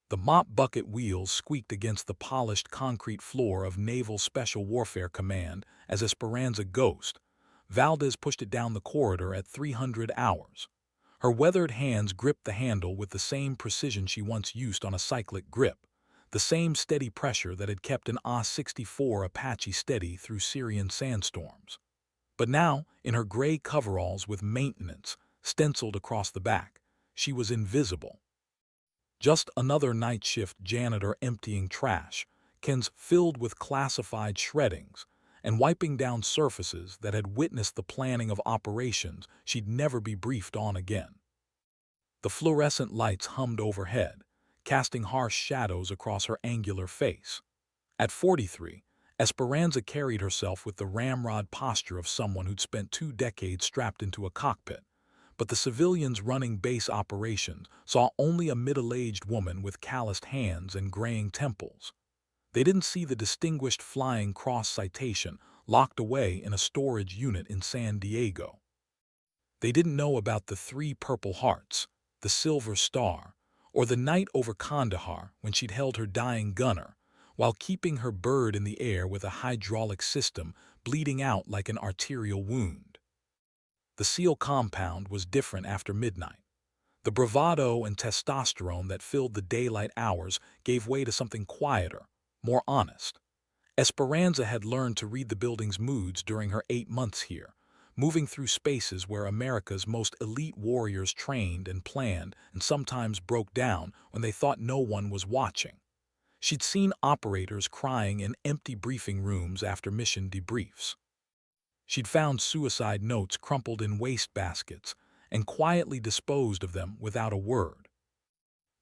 The mop bucket wheels squeaked against the polished concrete floor of Naval Special Warfare Command as Esperanza Ghost. Valdez pushed it down the corridor at 300 hours. Her weathered hands gripped the handle with the same precision she once used on a cyclic grip, the same steady pressure that had kept an AH-64 Apache steady through Syrian sandstorms. But now, in her gray coveralls with maintenance stenciled across the back, she was invisible. Just another night shift janitor emptying trash, cans filled with classified shreddings, and wiping down surfaces that had witnessed the planning of operations she'd never be briefed on again. The fluorescent lights hummed overhead, casting harsh shadows across her angular face. At 43, Esperanza carried herself with the ramrod posture of someone who'd spent 2 decades strapped into a cockpit. But the civilians running base operations saw only a middle-aged woman with calloused hands and graying temples. They didn't see the distinguished Flying Cross citation locked away in a storage unit in San Diego. They didn't know about the 3 Purple Hearts, the Silver Star, or the night over Kandahar when she'd held her dying gunner, while keeping her bird in the air with a hydraulic system bleeding out like an arterial wound. The SEAL compound was different after midnight. The bravado and testosterone that filled the daylight hours gave way to something quieter, more honest. Esperanza had learned to read the building's moods during her 8 months here, moving through spaces where America's most elite warriors trained and planned and sometimes broke down when they thought no one was watching. She'd seen operators crying in empty briefing rooms after mission debriefs. She'd found suicide notes crumpled in wastebaskets and quietly disposed of them without a word.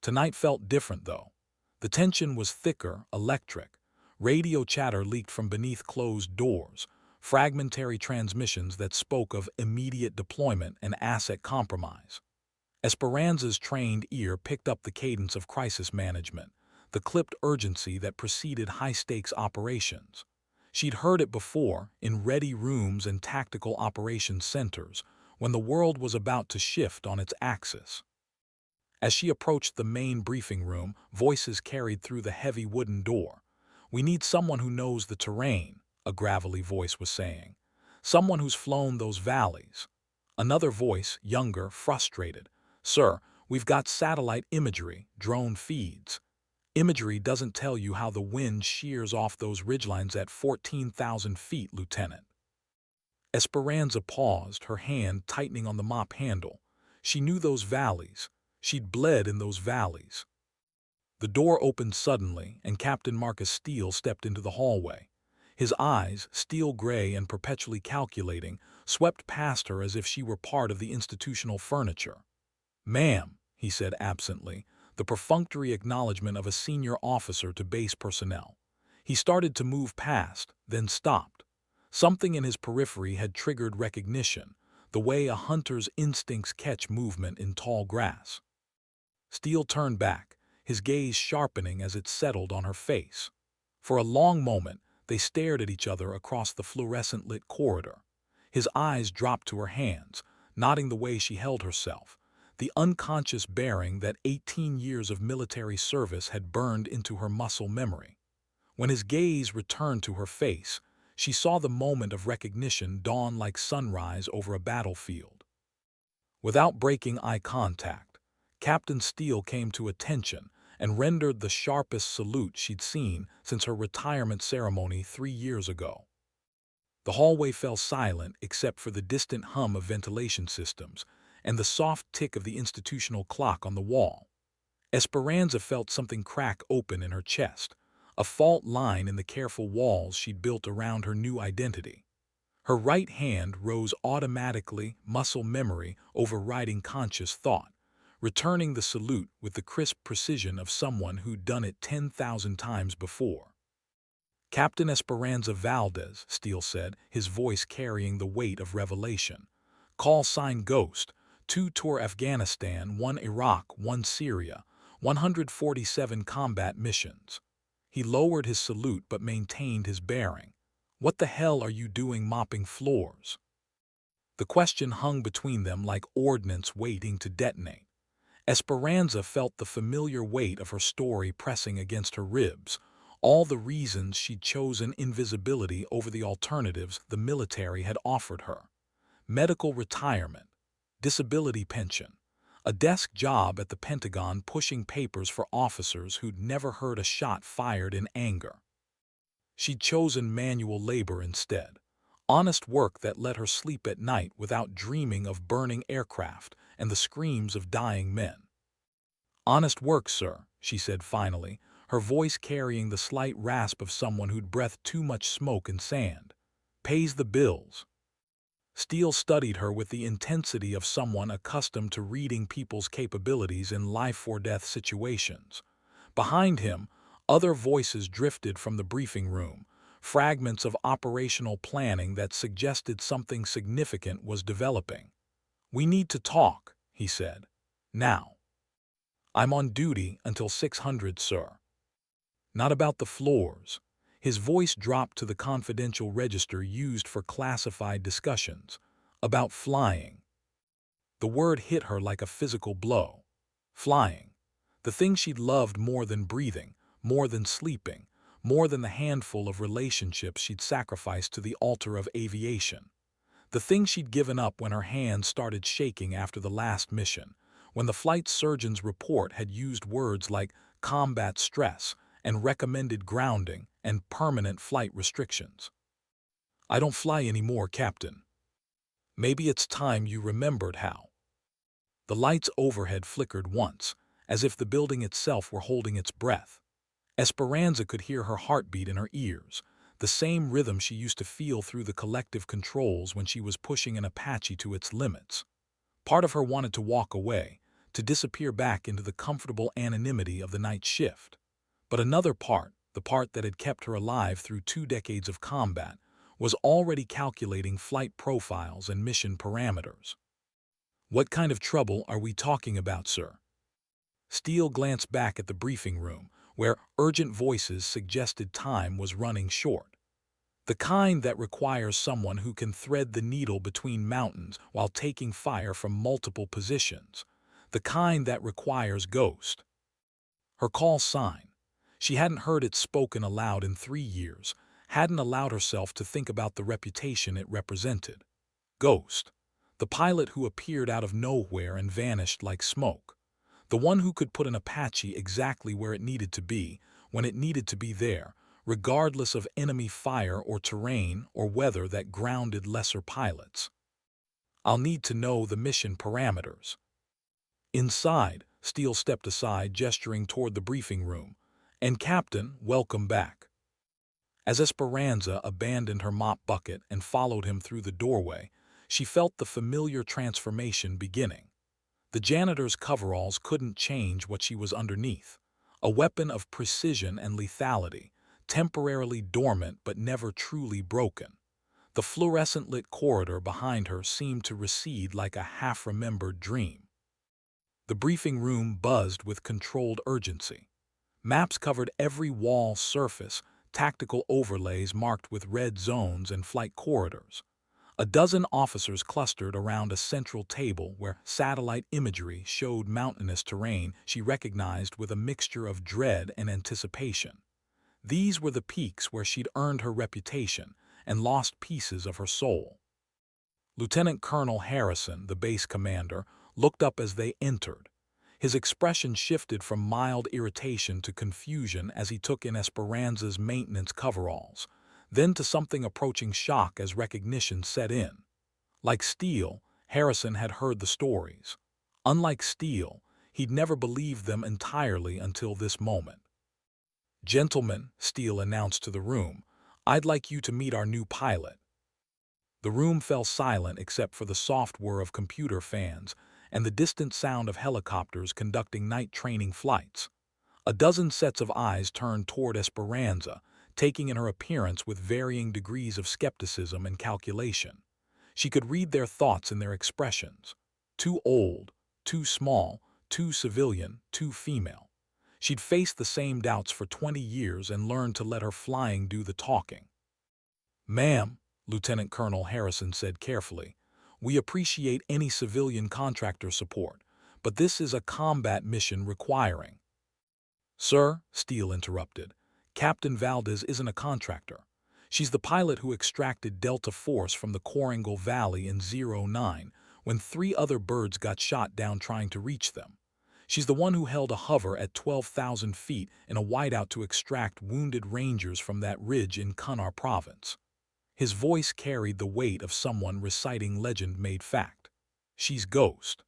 Tonight felt different, though. The tension was thicker, electric. Radio chatter leaked from beneath closed doors, fragmentary transmissions that spoke of immediate deployment and asset compromise. Esperanza's trained ear picked up the cadence of crisis management, the clipped urgency that preceded high-stakes operations. She'd heard it before in ready rooms and tactical operations centers when the world was about to shift on its axis. As she approached the main briefing room, voices carried through the heavy wooden door. "We need someone who knows the terrain," a gravelly voice was saying. "Someone who's flown those valleys." Another voice, younger, frustrated. "Sir, we've got satellite imagery, drone feeds. Imagery doesn't tell you how the wind shears off those ridgelines at 14,000 feet, Lieutenant." Esperanza paused, her hand tightening on the mop handle. She knew those valleys. She'd bled in those valleys. The door opened suddenly, and Captain Marcus Steele stepped into the hallway. His eyes, steel gray and perpetually calculating, swept past her as if she were part of the institutional furniture. "Ma'am," he said absently, the perfunctory acknowledgement of a senior officer to base personnel. He started to move past, then stopped. Something in his periphery had triggered recognition, the way a hunter's instincts catch movement in tall grass. Steele turned back, his gaze sharpening as it settled on her face. For a long moment, they stared at each other across the fluorescent-lit corridor. His eyes dropped to her hands, noting the way she held herself, the unconscious bearing that 18 years of military service had burned into her muscle memory. When his gaze returned to her face, she saw the moment of recognition dawn like sunrise over a battlefield. Without breaking eye contact, Captain Steele came to attention and rendered the sharpest salute she'd seen since her retirement ceremony 3 years ago. The hallway fell silent except for the distant hum of ventilation systems and the soft tick of the institutional clock on the wall. Esperanza felt something crack open in her chest, a fault line in the careful walls she'd built around her new identity. Her right hand rose automatically, muscle memory overriding conscious thought, returning the salute with the crisp precision of someone who'd done it 10,000 times before. "Captain Esperanza Valdez," Steele said, his voice carrying the weight of revelation. "Call sign Ghost. 2 tour Afghanistan, 1 Iraq, 1 Syria, 147 combat missions." He lowered his salute but maintained his bearing. "What the hell are you doing mopping floors?" The question hung between them like ordnance waiting to detonate. Esperanza felt the familiar weight of her story pressing against her ribs, all the reasons she'd chosen invisibility over the alternatives the military had offered her. Medical retirement, disability pension, a desk job at the Pentagon pushing papers for officers who'd never heard a shot fired in anger. She'd chosen manual labor instead, honest work that let her sleep at night without dreaming of burning aircraft and the screams of dying men. "Honest work, sir," she said finally, her voice carrying the slight rasp of someone who'd breathed too much smoke and sand. "Pays the bills." Steele studied her with the intensity of someone accustomed to reading people's capabilities in life-or-death situations. Behind him, other voices drifted from the briefing room, fragments of operational planning that suggested something significant was developing. "We need to talk," he said. "Now. I'm on duty until 600, sir." "Not about the floors." His voice dropped to the confidential register used for classified discussions. "About flying." The word hit her like a physical blow. Flying. The thing she'd loved more than breathing, more than sleeping, more than the handful of relationships she'd sacrificed to the altar of aviation. The thing she'd given up when her hands started shaking after the last mission, when the flight surgeon's report had used words like combat stress and recommended grounding and permanent flight restrictions. "I don't fly anymore, Captain." "Maybe it's time you remembered how." The lights overhead flickered once, as if the building itself were holding its breath. Esperanza could hear her heartbeat in her ears, the same rhythm she used to feel through the collective controls when she was pushing an Apache to its limits. Part of her wanted to walk away, to disappear back into the comfortable anonymity of the night shift. But another part, the part that had kept her alive through 2 decades of combat, was already calculating flight profiles and mission parameters. "What kind of trouble are we talking about, sir?" Steele glanced back at the briefing room, where urgent voices suggested time was running short. "The kind that requires someone who can thread the needle between mountains while taking fire from multiple positions. The kind that requires Ghost." Her call sign. She hadn't heard it spoken aloud in 3 years, hadn't allowed herself to think about the reputation it represented. Ghost. The pilot who appeared out of nowhere and vanished like smoke. The one who could put an Apache exactly where it needed to be, when it needed to be there, regardless of enemy fire or terrain or weather that grounded lesser pilots. "I'll need to know the mission parameters." Inside, Steele stepped aside, gesturing toward the briefing room. "And Captain, welcome back." As Esperanza abandoned her mop bucket and followed him through the doorway, she felt the familiar transformation beginning. The janitor's coveralls couldn't change what she was underneath, a weapon of precision and lethality, temporarily dormant but never truly broken. The fluorescent-lit corridor behind her seemed to recede like a half-remembered dream. The briefing room buzzed with controlled urgency. Maps covered every wall surface, tactical overlays marked with red zones and flight corridors. A dozen officers clustered around a central table where satellite imagery showed mountainous terrain she recognized with a mixture of dread and anticipation. These were the peaks where she'd earned her reputation and lost pieces of her soul. Lieutenant Colonel Harrison, the base commander, looked up as they entered. His expression shifted from mild irritation to confusion as he took in Esperanza's maintenance coveralls, then to something approaching shock as recognition set in. Like Steele, Harrison had heard the stories. Unlike Steele, he'd never believed them entirely until this moment. "Gentlemen," Steele announced to the room, "I'd like you to meet our new pilot." The room fell silent except for the soft whir of computer fans and the distant sound of helicopters conducting night training flights. A dozen sets of eyes turned toward Esperanza, taking in her appearance with varying degrees of skepticism and calculation. She could read their thoughts in their expressions. Too old, too small, too civilian, too female. She'd faced the same doubts for 20 years and learned to let her flying do the talking. "Ma'am," Lieutenant Colonel Harrison said carefully, "we appreciate any civilian contractor support, but this is a combat mission requiring. Sir, Steele interrupted, Captain Valdez isn't a contractor. She's the pilot who extracted Delta Force from the Korangal Valley in '09 when 3 other birds got shot down trying to reach them. She's the one who held a hover at 12,000 feet in a whiteout to extract wounded rangers from that ridge in Kunar province. His voice carried the weight of someone reciting legend-made fact. She's Ghost.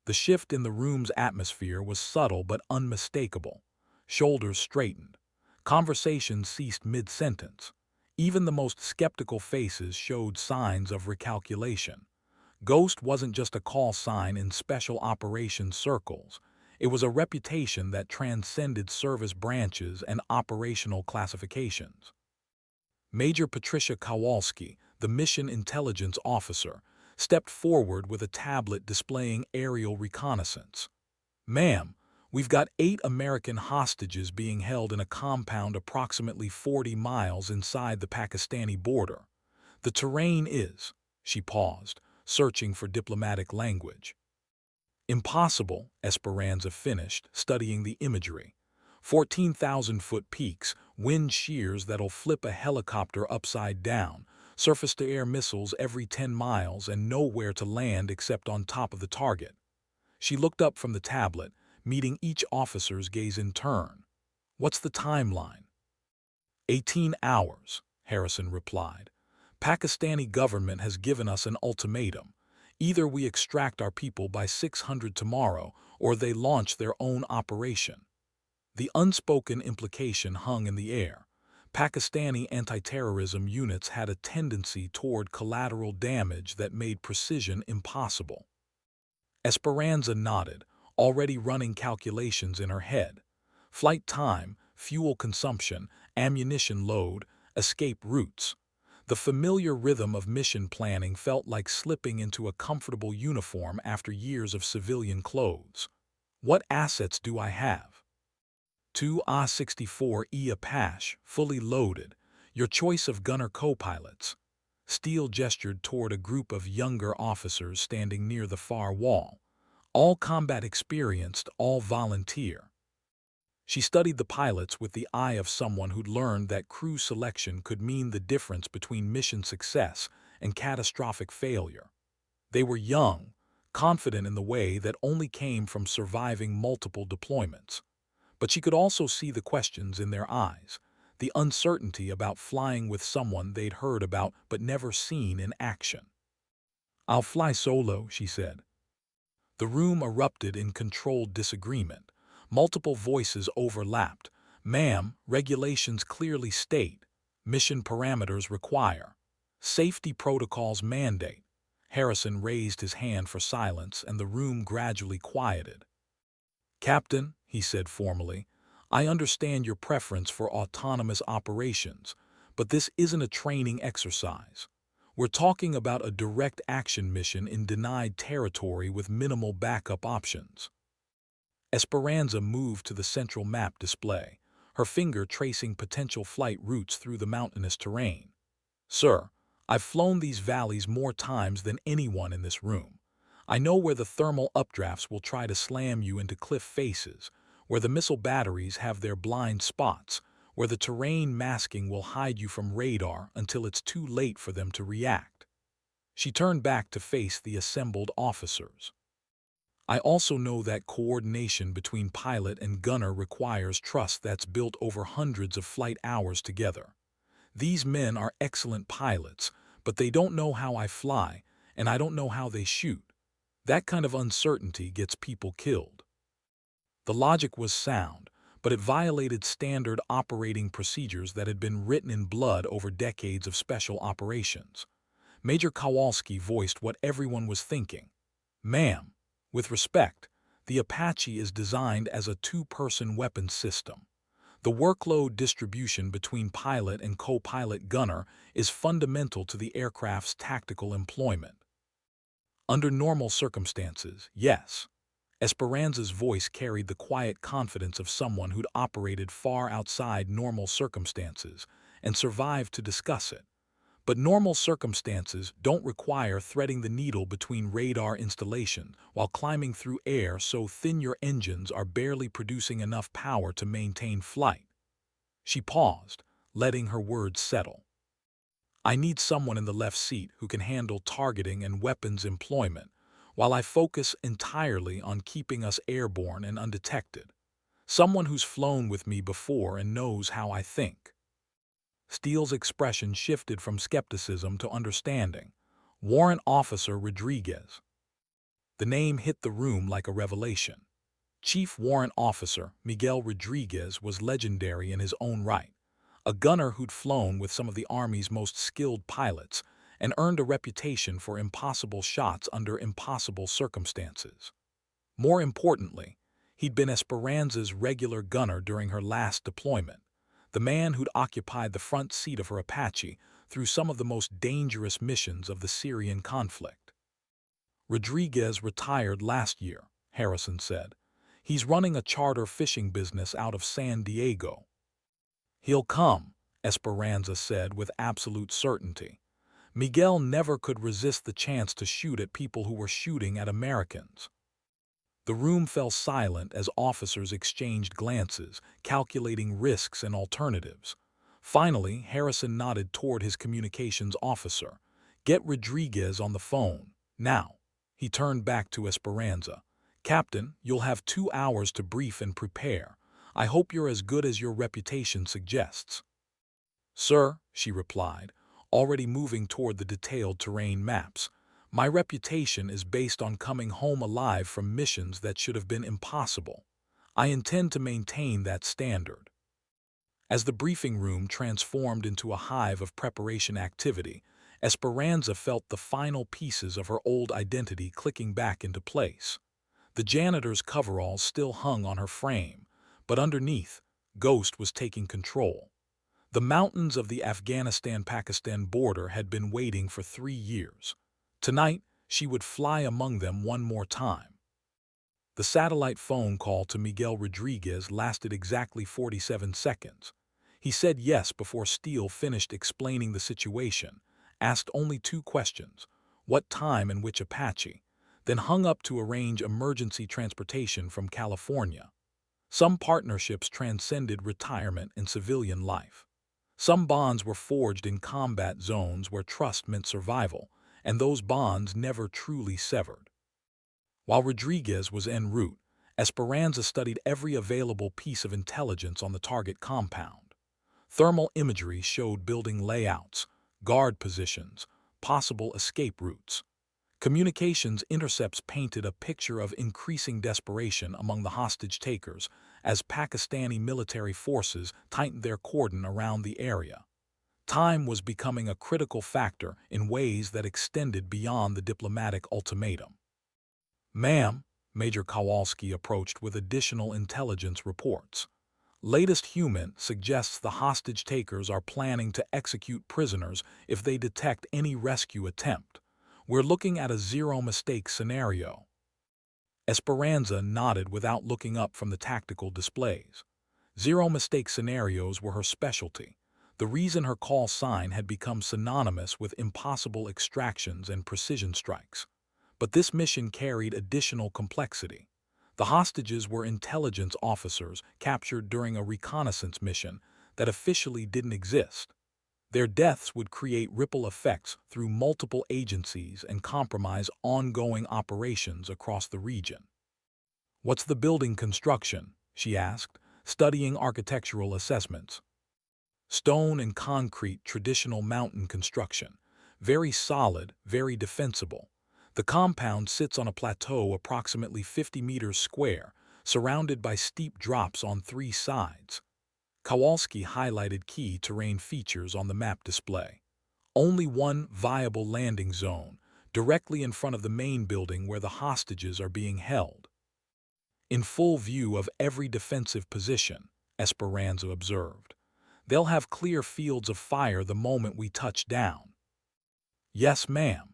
The shift in the room's atmosphere was subtle but unmistakable. Shoulders straightened. Conversation ceased mid-sentence. Even the most skeptical faces showed signs of recalculation. Ghost wasn't just a call sign in special operations circles. It was a reputation that transcended service branches and operational classifications. Major Patricia Kowalski, the mission intelligence officer, stepped forward with a tablet displaying aerial reconnaissance. "Ma'am, we've got 8 American hostages being held in a compound approximately 40 miles inside the Pakistani border. The terrain is—" She paused, searching for diplomatic language. "Impossible," Esperanza finished, studying the imagery. 14,000-foot peaks, wind shears that'll flip a helicopter upside down, surface-to-air missiles every 10 miles and nowhere to land except on top of the target. She looked up from the tablet, meeting each officer's gaze in turn. "What's the timeline?" 18 hours, Harrison replied. "Pakistani government has given us an ultimatum. Either we extract our people by 600 tomorrow, or they launch their own operation." The unspoken implication hung in the air. Pakistani anti-terrorism units had a tendency toward collateral damage that made precision impossible. Esperanza nodded, already running calculations in her head. Flight time, fuel consumption, ammunition load, escape routes. The familiar rhythm of mission planning felt like slipping into a comfortable uniform after years of civilian clothes. "What assets do I have?" 2 A-64E Apache, fully loaded. Your choice of gunner co-pilots. Steele gestured toward a group of younger officers standing near the far wall. All combat experienced, all volunteer. She studied the pilots with the eye of someone who'd learned that crew selection could mean the difference between mission success and catastrophic failure. They were young, confident in the way that only came from surviving multiple deployments. But she could also see the questions in their eyes, the uncertainty about flying with someone they'd heard about but never seen in action. "I'll fly solo," she said. The room erupted in controlled disagreement. Multiple voices overlapped. "Ma'am, regulations clearly state. Mission parameters require. Safety protocols mandate." Harrison raised his hand for silence and the room gradually quieted. "Captain," he said formally, "I understand your preference for autonomous operations, but this isn't a training exercise. We're talking about a direct action mission in denied territory with minimal backup options." Esperanza moved to the central map display, her finger tracing potential flight routes through the mountainous terrain. "Sir, I've flown these valleys more times than anyone in this room. I know where the thermal updrafts will try to slam you into cliff faces, where the missile batteries have their blind spots, where the terrain masking will hide you from radar until it's too late for them to react." She turned back to face the assembled officers. "I also know that coordination between pilot and gunner requires trust that's built over hundreds of flight hours together. These men are excellent pilots, but they don't know how I fly, and I don't know how they shoot. That kind of uncertainty gets people killed." The logic was sound, but it violated standard operating procedures that had been written in blood over decades of special operations. Major Kowalski voiced what everyone was thinking. "Ma'am, with respect, the Apache is designed as a 2-person weapons system. The workload distribution between pilot and co-pilot gunner is fundamental to the aircraft's tactical employment. Under normal circumstances, yes." Esperanza's voice carried the quiet confidence of someone who'd operated far outside normal circumstances and survived to discuss it. But normal circumstances don't require threading the needle between radar installations while climbing through air so thin your engines are barely producing enough power to maintain flight. She paused, letting her words settle. I need someone in the left seat who can handle targeting and weapons employment, while I focus entirely on keeping us airborne and undetected. Someone who's flown with me before and knows how I think. Steele's expression shifted from skepticism to understanding. Warrant Officer Rodriguez. The name hit the room like a revelation. Chief Warrant Officer Miguel Rodriguez was legendary in his own right, a gunner who'd flown with some of the Army's most skilled pilots and earned a reputation for impossible shots under impossible circumstances. More importantly, he'd been Esperanza's regular gunner during her last deployment, the man who'd occupied the front seat of her Apache through some of the most dangerous missions of the Syrian conflict. Rodriguez retired last year, Harrison said. He's running a charter fishing business out of San Diego. He'll come, Esperanza said with absolute certainty. Miguel never could resist the chance to shoot at people who were shooting at Americans. The room fell silent as officers exchanged glances, calculating risks and alternatives. Finally, Harrison nodded toward his communications officer. Get Rodriguez on the phone, now. He turned back to Esperanza. Captain, you'll have 2 hours to brief and prepare. I hope you're as good as your reputation suggests. Sir, she replied, already moving toward the detailed terrain maps. My reputation is based on coming home alive from missions that should have been impossible. I intend to maintain that standard. As the briefing room transformed into a hive of preparation activity, Esperanza felt the final pieces of her old identity clicking back into place. The janitor's coveralls still hung on her frame, but underneath, Ghost was taking control. The mountains of the Afghanistan-Pakistan border had been waiting for 3 years. Tonight, she would fly among them one more time. The satellite phone call to Miguel Rodriguez lasted exactly 47 seconds. He said yes before Steele finished explaining the situation, asked only 2 questions, what time and which Apache, then hung up to arrange emergency transportation from California. Some partnerships transcended retirement and civilian life. Some bonds were forged in combat zones where trust meant survival, and those bonds never truly severed. While Rodriguez was en route, Esperanza studied every available piece of intelligence on the target compound. Thermal imagery showed building layouts, guard positions, possible escape routes. Communications intercepts painted a picture of increasing desperation among the hostage takers as Pakistani military forces tightened their cordon around the area. Time was becoming a critical factor in ways that extended beyond the diplomatic ultimatum. Ma'am, Major Kowalski approached with additional intelligence reports. Latest human suggests the hostage takers are planning to execute prisoners if they detect any rescue attempt. We're looking at a zero-mistake scenario. Esperanza nodded without looking up from the tactical displays. Zero-mistake scenarios were her specialty, the reason her call sign had become synonymous with impossible extractions and precision strikes. But this mission carried additional complexity. The hostages were intelligence officers captured during a reconnaissance mission that officially didn't exist. Their deaths would create ripple effects through multiple agencies and compromise ongoing operations across the region. What's the building construction? She asked, studying architectural assessments. Stone and concrete traditional mountain construction. Very solid, very defensible. The compound sits on a plateau approximately 50 meters square, surrounded by steep drops on 3 sides. Kowalski highlighted key terrain features on the map display. Only one viable landing zone, directly in front of the main building where the hostages are being held. In full view of every defensive position, Esperanza observed. They'll have clear fields of fire the moment we touch down. Yes, ma'am.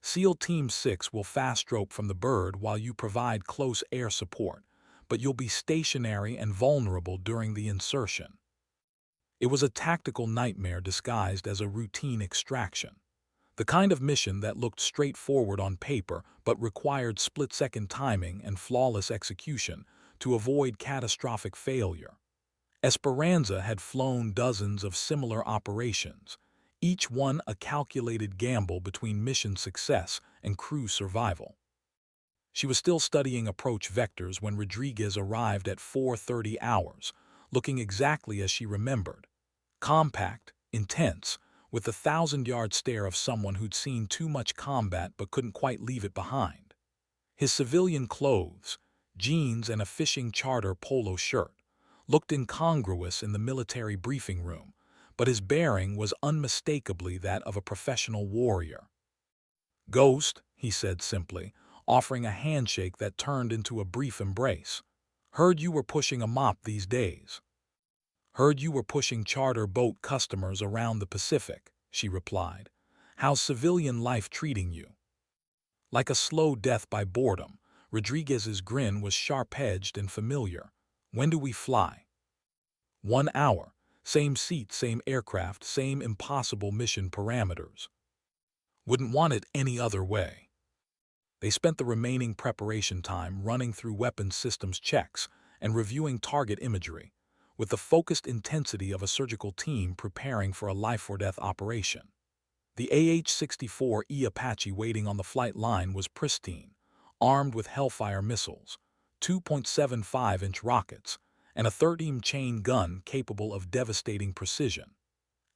SEAL Team 6 will fast rope from the bird while you provide close air support, but you'll be stationary and vulnerable during the insertion. It was a tactical nightmare disguised as a routine extraction. The kind of mission that looked straightforward on paper but required split-second timing and flawless execution to avoid catastrophic failure. Esperanza had flown dozens of similar operations, each one a calculated gamble between mission success and crew survival. She was still studying approach vectors when Rodriguez arrived at 4:30 hours, looking exactly as she remembered. Compact, intense, with the thousand-yard stare of someone who'd seen too much combat but couldn't quite leave it behind. His civilian clothes, jeans and a fishing charter polo shirt, looked incongruous in the military briefing room, but his bearing was unmistakably that of a professional warrior. "Ghost," he said simply, offering a handshake that turned into a brief embrace. "Heard you were pushing a mop these days." "Heard you were pushing charter boat customers around the Pacific," she replied. "How's civilian life treating you?" Like a slow death by boredom, Rodriguez's grin was sharp-edged and familiar. "When do we fly?" 1 hour. Same seat, same aircraft, same impossible mission parameters. Wouldn't want it any other way. They spent the remaining preparation time running through weapons systems checks and reviewing target imagery, with the focused intensity of a surgical team preparing for a life-or-death operation. The AH-64E Apache waiting on the flight line was pristine, armed with Hellfire missiles, 2.75-inch rockets, and a 13-chain gun capable of devastating precision.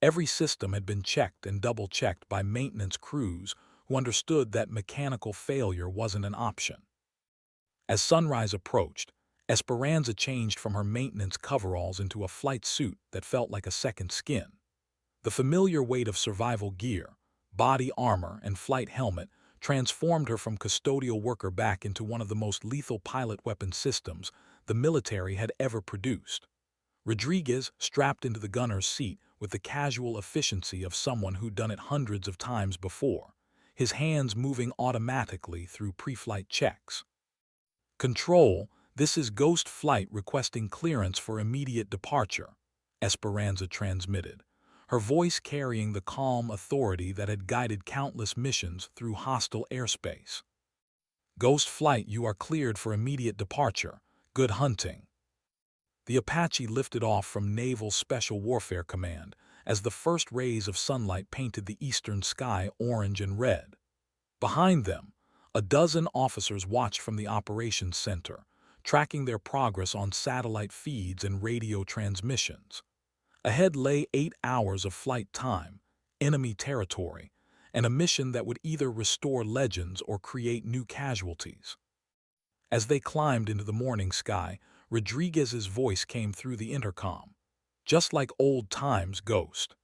Every system had been checked and double-checked by maintenance crews who understood that mechanical failure wasn't an option. As sunrise approached, Esperanza changed from her maintenance coveralls into a flight suit that felt like a second skin. The familiar weight of survival gear, body armor, and flight helmet transformed her from custodial worker back into one of the most lethal pilot weapon systems the military had ever produced. Rodriguez strapped into the gunner's seat with the casual efficiency of someone who'd done it hundreds of times before, his hands moving automatically through pre-flight checks. "Control, this is Ghost Flight requesting clearance for immediate departure," Esperanza transmitted, her voice carrying the calm authority that had guided countless missions through hostile airspace. "Ghost Flight, you are cleared for immediate departure. Good hunting." The Apache lifted off from Naval Special Warfare Command as the first rays of sunlight painted the eastern sky orange and red. Behind them, a dozen officers watched from the operations center, tracking their progress on satellite feeds and radio transmissions. Ahead lay 8 hours of flight time, enemy territory, and a mission that would either restore legends or create new casualties. As they climbed into the morning sky, Rodriguez's voice came through the intercom. "Just like old times, Ghost."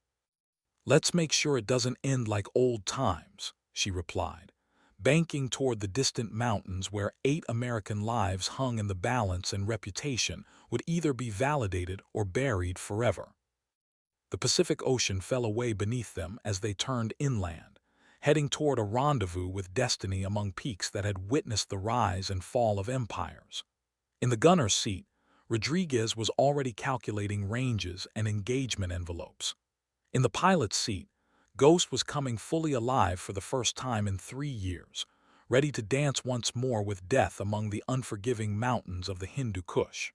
"Let's make sure it doesn't end like old times," she replied, banking toward the distant mountains where 8 American lives hung in the balance and reputation would either be validated or buried forever. The Pacific Ocean fell away beneath them as they turned inland, heading toward a rendezvous with destiny among peaks that had witnessed the rise and fall of empires. In the gunner's seat, Rodriguez was already calculating ranges and engagement envelopes. In the pilot's seat, Ghost was coming fully alive for the first time in 3 years, ready to dance once more with death among the unforgiving mountains of the Hindu Kush.